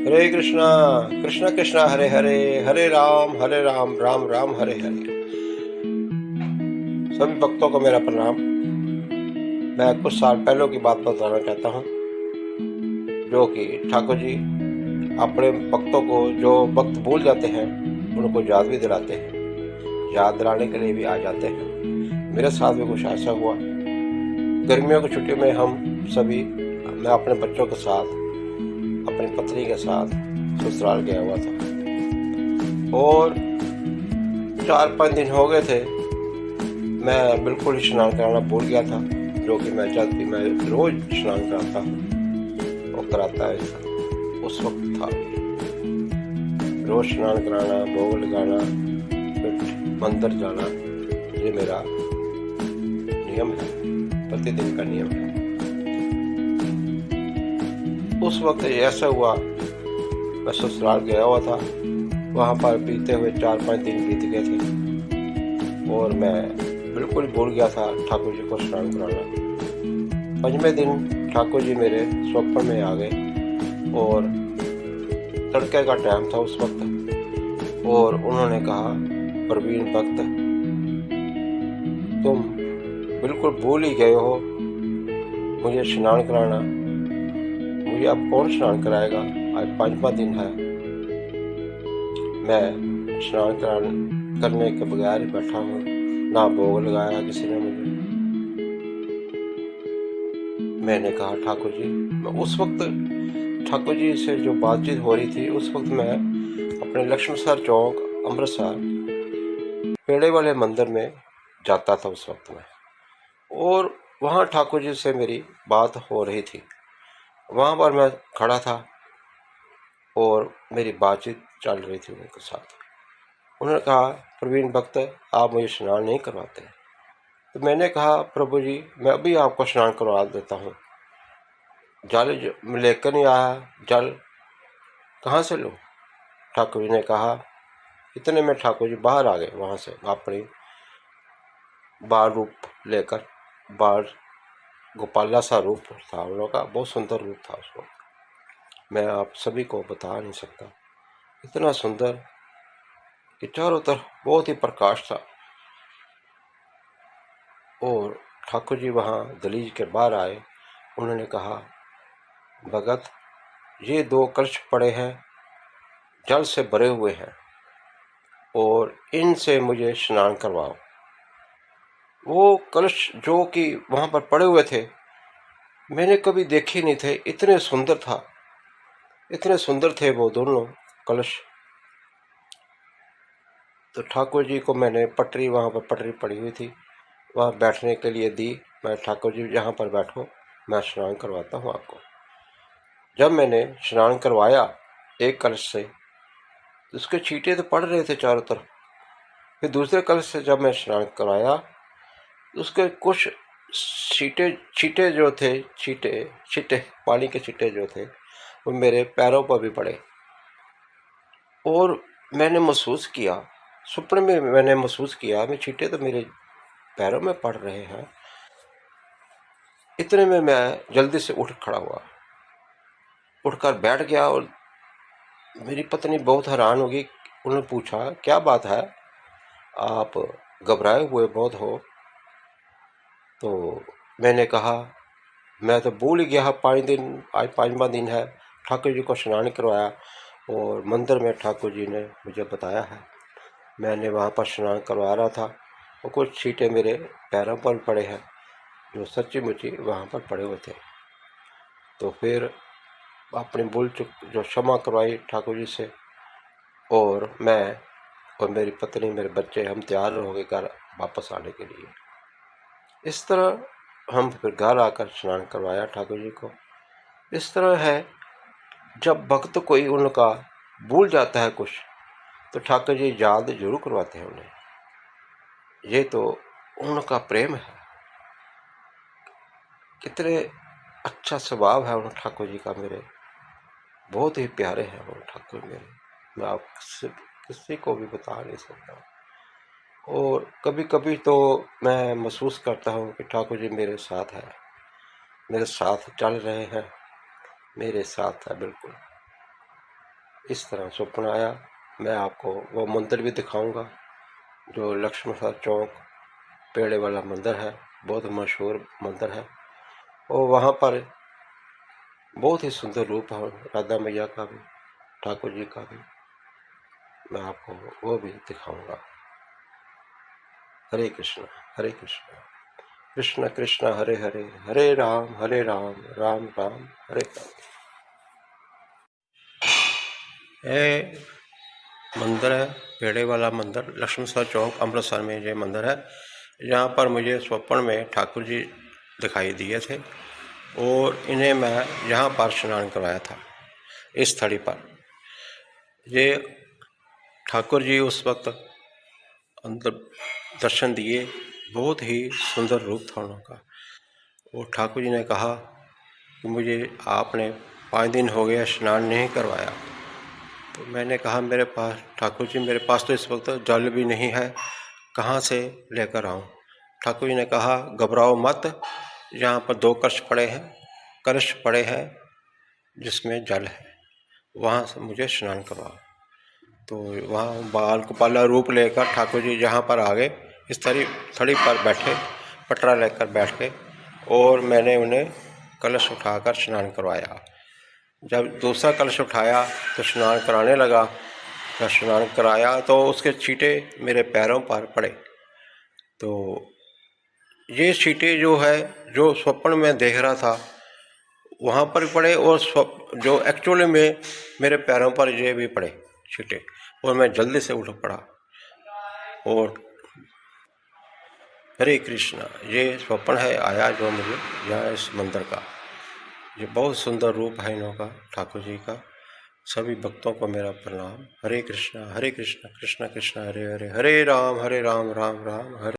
हरे कृष्णा कृष्णा कृष्णा हरे हरे, हरे राम राम राम हरे हरे। सभी भक्तों को मेरा प्रणाम। मैं कुछ साल पहले की बात बताना चाहता हूँ, जो कि ठाकुर जी अपने भक्तों को, जो भक्त भूल जाते हैं उनको याद भी दिलाते हैं, याद दिलाने के लिए भी आ जाते हैं। मेरे साथ भी कुछ ऐसा हुआ। गर्मियों की छुट्टी में हम सभी, मैं अपने बच्चों के साथ, अपनी पत्नी के साथ ससुराल गया हुआ था और 4-5 दिन हो गए थे। मैं बिल्कुल ही स्नान कराना भूल गया था, जो कि मैं रोज स्नान कराता हूँ और कराता है। उस वक्त था रोज स्नान कराना, भोग लगाना, फिर मंदिर जाना, ये मेरा नियम है, प्रतिदिन का नियम है। उस वक्त ऐसा हुआ, मैं ससुराल गया हुआ था। वहाँ पर बीते हुए 4-5 दिन बीत गए थे और मैं बिल्कुल भूल गया था ठाकुर जी को स्नान कराना। 5वें दिन ठाकुर जी मेरे स्वप्न में आ गए और तड़के का टाइम था उस वक्त, और उन्होंने कहा, प्रवीण भक्त, तुम बिल्कुल भूल ही गए हो मुझे स्नान कराना। मुझे अब कौन स्नान कराएगा? आज 5वां दिन है, मैं स्नान करने के बगैर ही बैठा हूँ, ना भोग लगाया किसी ने मुझे। मैंने कहा, ठाकुर जी, मैं उस वक्त ठाकुर जी से जो बातचीत हो रही थी, उस वक्त मैं अपने लक्ष्मणसर चौक, अमृतसर पेड़े वाले मंदिर में जाता था उस वक्त में, और वहाँ ठाकुर जी से मेरी बात हो रही थी। वहाँ पर मैं खड़ा था और मेरी बातचीत चल रही थी उनके साथ। उन्होंने कहा, प्रवीण भक्त, आप मुझे स्नान नहीं करवाते? तो मैंने कहा, प्रभु जी, मैं अभी आपको स्नान करवा देता हूँ। जल लेकर नहीं आया, जल कहाँ से लूँ? ठाकुर जी ने कहा। इतने में ठाकुर जी बाहर आ गए वहाँ से, अपनी बाल रूप लेकर। बाल गोपाला सा रूप था उन लोगों का, बहुत सुंदर रूप था उसको, मैं आप सभी को बता नहीं सकता। इतना सुंदर कि चारों तरफ बहुत ही प्रकाश था। और ठाकुर जी वहाँ दलीज के बाहर आए। उन्होंने कहा, भगत, ये 2 कलश पड़े हैं, जल से भरे हुए हैं, और इनसे मुझे स्नान करवाओ। वो कलश जो कि वहाँ पर पड़े हुए थे, मैंने कभी देखे नहीं थे, इतने सुंदर था, इतने सुंदर थे वो दोनों कलश। तो ठाकुर जी को मैंने पटरी, वहाँ पर पटरी पड़ी हुई थी, वहाँ बैठने के लिए दी। मैं, ठाकुर जी जहाँ पर बैठो, मैं स्नान करवाता हूँ आपको। जब मैंने स्नान करवाया एक कलश से, तो उसके छींटे तो पड़ रहे थे चारों तरफ। फिर दूसरे कलश से जब मैं स्नान करवाया, तो उसके कुछ छींटे छींटे जो थे, छींटे छींटे पानी के छींटे जो थे, वो मेरे पैरों पर भी पड़े। और मैंने महसूस किया, सपने में मैंने महसूस किया, मैं छींटे तो मेरे पैरों में पड़ रहे हैं। इतने में मैं जल्दी से उठ खड़ा हुआ, उठकर बैठ गया, और मेरी पत्नी बहुत हैरान होगी। उन्होंने पूछा, क्या बात है, आप घबराए हुए बहुत हो? तो मैंने कहा, मैं तो भूल ही गया, 5 दिन, आज 5वां दिन है, ठाकुर जी को स्नान करवाया और मंदिर में ठाकुर जी ने मुझे बताया है, मैंने वहाँ पर स्नान करवा रहा था, और कुछ छींटे मेरे पैरों पर पड़े हैं, जो सच्ची मुच्ची वहाँ पर पड़े हुए थे। तो फिर अपनी भूल चुक जो क्षमा करवाई ठाकुर जी से, और मैं और मेरी पत्नी, मेरे बच्चे, हम तैयार हो गए घर वापस आने के लिए। इस तरह हम फिर घर आकर स्नान करवाया ठाकुर जी को। इस तरह है, जब भक्त कोई उनका भूल जाता है कुछ, तो ठाकुर जी याद जरूर करवाते हैं उन्हें। ये तो उनका प्रेम है, कितने अच्छा स्वभाव है उन ठाकुर जी का मेरे, बहुत ही प्यारे हैं वो ठाकुर मेरे, मैं आप किसी को भी बता नहीं सकता। और कभी कभी तो मैं महसूस करता हूँ कि ठाकुर जी मेरे साथ है, मेरे साथ चल रहे हैं, मेरे साथ है बिल्कुल। इस तरह स्वप्न आया। मैं आपको वो मंदिर भी दिखाऊंगा जो लक्ष्मण चौक पेड़े वाला मंदिर है, बहुत मशहूर मंदिर है। और वहाँ पर बहुत ही सुंदर रूप है राधा मैया का भी, ठाकुर जी का भी। मैं आपको वो भी दिखाऊंगा। हरे कृष्ण हरे कृष्ण, कृष्ण कृष्ण हरे हरे, हरे राम राम राम हरे हरे। ये मंदिर है पेड़े वाला मंदिर, लक्ष्मण चौक अमृतसर में ये मंदिर है। यहाँ पर मुझे स्वप्न में ठाकुर जी दिखाई दिए थे और इन्हें मैं यहाँ पर स्नान करवाया था। इस थड़ी पर ये ठाकुर जी उस वक्त अंदर दर्शन दिए, बहुत ही सुंदर रूप था उनका। और ठाकुर जी ने कहा कि मुझे आपने 5 दिन हो गया स्नान नहीं करवाया। तो मैंने कहा मेरे पास ठाकुर जी मेरे पास तो इस वक्त जल भी नहीं है, कहाँ से लेकर आऊँ। ठाकुर जी ने कहा घबराओ मत, यहाँ पर 2 कलश पड़े हैं जिसमें जल है, वहाँ से मुझे स्नान करवाओ। तो वहाँ बाल गोपाला रूप लेकर ठाकुर जी जहाँ पर आ गए, इस थड़ी पर बैठे, पटरा लेकर बैठ गए और मैंने उन्हें कलश उठाकर स्नान करवाया। जब दूसरा कलश उठाया तो स्नान कराने लगा, जब स्नान कराया तो उसके छींटे मेरे पैरों पर पड़े। तो ये छींटे जो है, जो स्वप्न में देख रहा था वहाँ पर पड़े और जो एक्चुअली में मेरे पैरों पर ये भी पड़े छींटे, और मैं जल्दी से उठ पड़ा। और हरे कृष्णा, ये स्वप्न है आया जो मुझे यहाँ इस मंदिर का। ये बहुत सुंदर रूप है इन्हों का, ठाकुर जी का। सभी भक्तों को मेरा प्रणाम। हरे कृष्णा कृष्ण कृष्ण हरे हरे, हरे राम राम राम हरे।